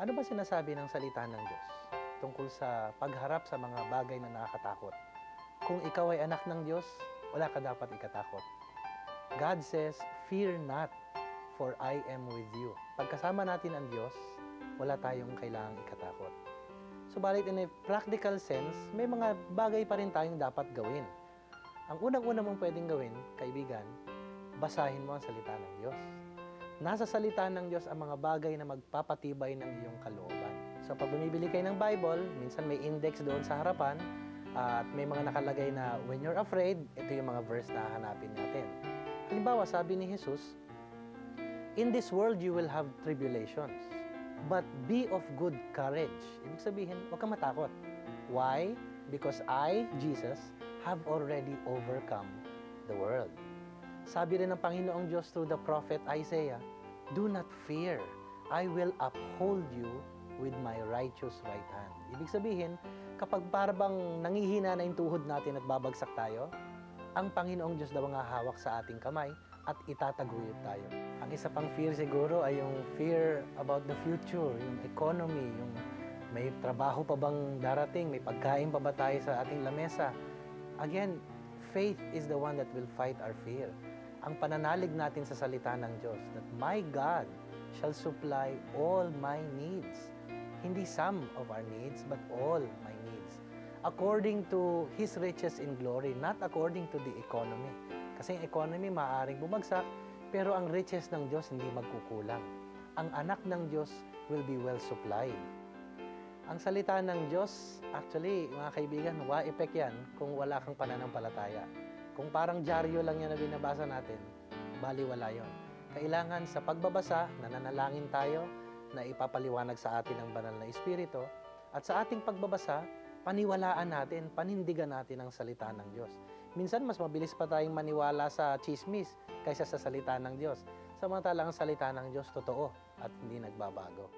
Ano ba sinasabi ng salita ng Diyos tungkol sa pagharap sa mga bagay na nakakatakot? Kung ikaw ay anak ng Diyos, wala ka dapat ikatakot. God says, "Fear not, for I am with you." Pagkasama natin ang Diyos, wala tayong kailangang ikatakot. Subalit in a practical sense, may mga bagay pa rin tayong dapat gawin. Ang unang-una mong pwedeng gawin, kaibigan, basahin mo ang salita ng Diyos. Nasa salita ng Diyos ang mga bagay na magpapatibay ng iyong kalooban. So pag bumibili kayo ng Bible, minsan may index doon sa harapan at may mga nakalagay na when you're afraid, ito yung mga verse na hahanapin natin. Halimbawa, sabi ni Jesus, "In this world you will have tribulations, but be of good courage." Ibig sabihin, huwag kang matakot. Why? Because I, Jesus, have already overcome the world. Sabi rin ng Panginoong Diyos through the prophet Isaiah, "Do not fear, I will uphold you with my righteous right hand." Ibig sabihin, kapag parang nangihina na yung tuhod natin at babagsak tayo, ang Panginoong Diyos daw ang hahawak sa ating kamay at itataguyod tayo. Ang isa pang fear siguro ay yung fear about the future, yung economy, yung may trabaho pa bang darating, may pagkain pa ba tayo sa ating lamesa. Again, faith is the one that will fight our fear. Ang pananalig natin sa salita ng Diyos, that my God shall supply all my needs. Hindi some of our needs, but all my needs. According to His riches in glory, not according to the economy. Kasi ang economy maaaring bumagsak, pero ang riches ng Diyos hindi magkukulang. Ang anak ng Diyos will be well supplied. Ang salita ng Diyos, actually, mga kaibigan, wa-effect yan kung wala kang pananampalataya. Kung parang dyaryo lang yan na binabasa natin, baliwala yon. Kailangan sa pagbabasa, nananalangin tayo na ipapaliwanag sa atin ang banal na Espiritu. At sa ating pagbabasa, paniwalaan natin, panindigan natin ang salita ng Diyos. Minsan, mas mabilis pa tayong maniwala sa chismis kaysa sa salita ng Diyos. Samantalang ang salita ng Diyos totoo at hindi nagbabago.